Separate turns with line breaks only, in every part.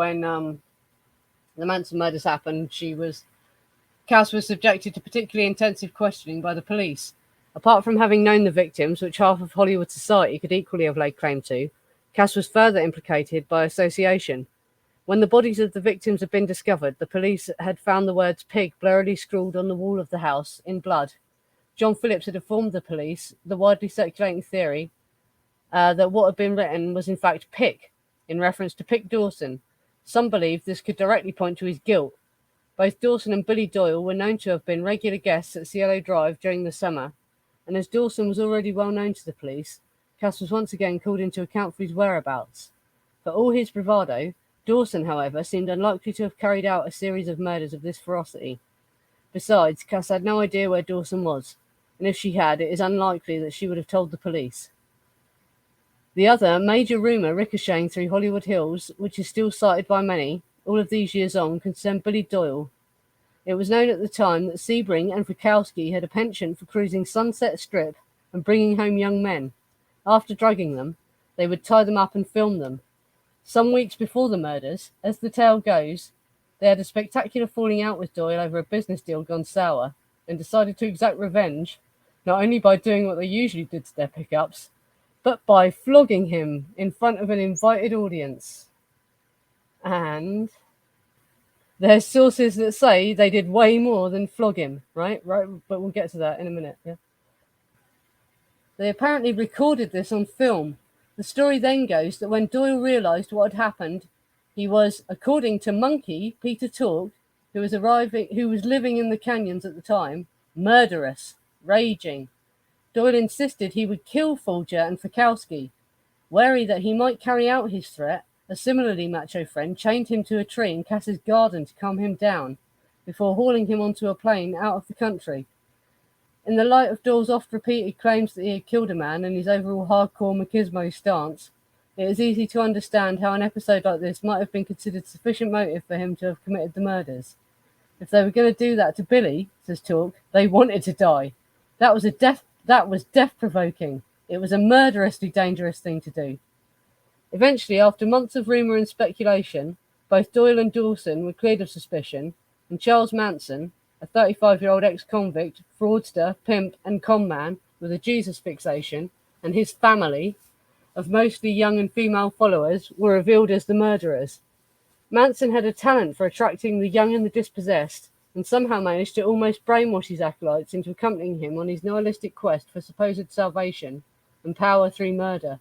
when the Manson murders happened, Cass was subjected to particularly intensive questioning by the police. Apart from having known the victims, which half of Hollywood society could equally have laid claim to, Cass was further implicated by association. When the bodies of the victims had been discovered, the police had found the words pig blurrily scrawled on the wall of the house in blood. John Phillips had informed the police the widely circulating theory that what had been written was in fact Pick, in reference to Pick Dawson. Some believed this could directly point to his guilt. Both Dawson and Billy Doyle were known to have been regular guests at Cielo Drive during the summer, and as Dawson was already well known to the police, Cass was once again called into account for his whereabouts. For all his bravado, Dawson, however, seemed unlikely to have carried out a series of murders of this ferocity. Besides, Cass had no idea where Dawson was, and if she had, it is unlikely that she would have told the police. The other major rumour ricocheting through Hollywood Hills, which is still cited by many, all of these years on, concerned Billy Doyle. It was known at the time that Sebring and Frykowski had a penchant for cruising Sunset Strip and bringing home young men. After drugging them, they would tie them up and film them. Some weeks before the murders, as the tale goes, they had a spectacular falling out with Doyle over a business deal gone sour and decided to exact revenge, not only by doing what they usually did to their pickups, but by flogging him in front of an invited audience. And there's sources that say they did way more than flog him, right? But we'll get to that in a minute. Yeah. They apparently recorded this on film. The story then goes that when Doyle realised what had happened, he was, according to Monkey Peter Tork, who was living in the canyons at the time, murderous, raging. Doyle insisted he would kill Folger and Frykowski. Wary that he might carry out his threat, a similarly macho friend chained him to a tree in Cass's garden to calm him down, before hauling him onto a plane out of the country. In the light of Doyle's oft-repeated claims that he had killed a man and his overall hardcore machismo stance, it is easy to understand how an episode like this might have been considered sufficient motive for him to have committed the murders. If they were going to do that to Billy, says Tork, they wanted to die. That was death-provoking. It was a murderously dangerous thing to do. Eventually, after months of rumour and speculation, both Doyle and Dawson were cleared of suspicion, and Charles Manson, a 35-year-old ex-convict, fraudster, pimp, and con man with a Jesus fixation, and his family of mostly young and female followers were revealed as the murderers. Manson had a talent for attracting the young and the dispossessed, and somehow managed to almost brainwash his acolytes into accompanying him on his nihilistic quest for supposed salvation and power through murder.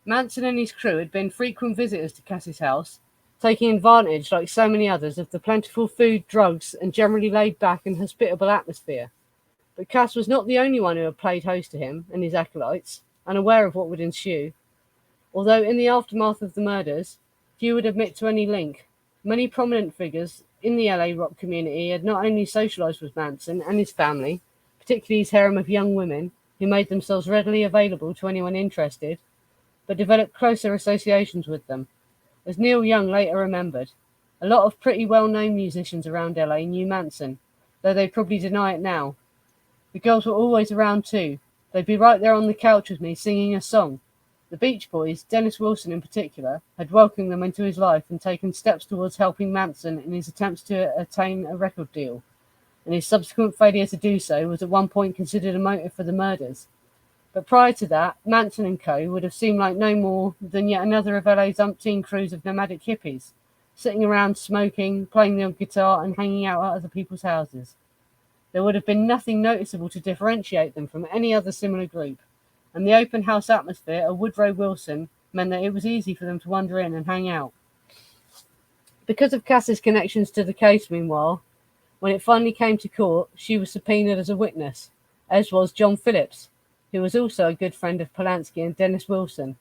Manson and his crew had been frequent visitors to Cass's house, taking advantage, like so many others, of the plentiful food, drugs, and generally laid-back and hospitable atmosphere. But Cass was not the only one who had played host to him and his acolytes, unaware of what would ensue. Although in the aftermath of the murders, few would admit to any link, many prominent figures in the LA rock community had not only socialised with Manson and his family, particularly his harem of young women, who made themselves readily available to anyone interested, but developed closer associations with them. As Neil Young later remembered, a lot of pretty well-known musicians around LA knew Manson, though they'd probably deny it now. The girls were always around too. They'd be right there on the couch with me singing a song. The Beach Boys, Dennis Wilson in particular, had welcomed them into his life and taken steps towards helping Manson in his attempts to attain a record deal, and his subsequent failure to do so was at one point considered a motive for the murders. But prior to that, Manson and co. would have seemed like no more than yet another of LA's umpteen crews of nomadic hippies, sitting around smoking, playing the guitar, and hanging out at other people's houses. There would have been nothing noticeable to differentiate them from any other similar group, and the open house atmosphere of Woodrow Wilson meant that it was easy for them to wander in and hang out. Because of Cass's connections to the case, meanwhile, when it finally came to court, she was subpoenaed as a witness, as was John Phillips, who was also a good friend of Polanski and Dennis Wilson.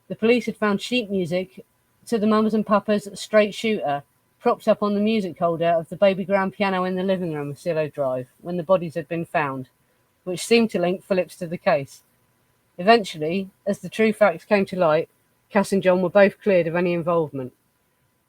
The police had found sheet music to the Mamas and Papas Straight Shooter propped up on the music holder of the baby grand piano in the living room of Cielo Drive when the bodies had been found, which seemed to link Phillips to the case. Eventually, as the true facts came to light, Cass and John were both cleared of any involvement.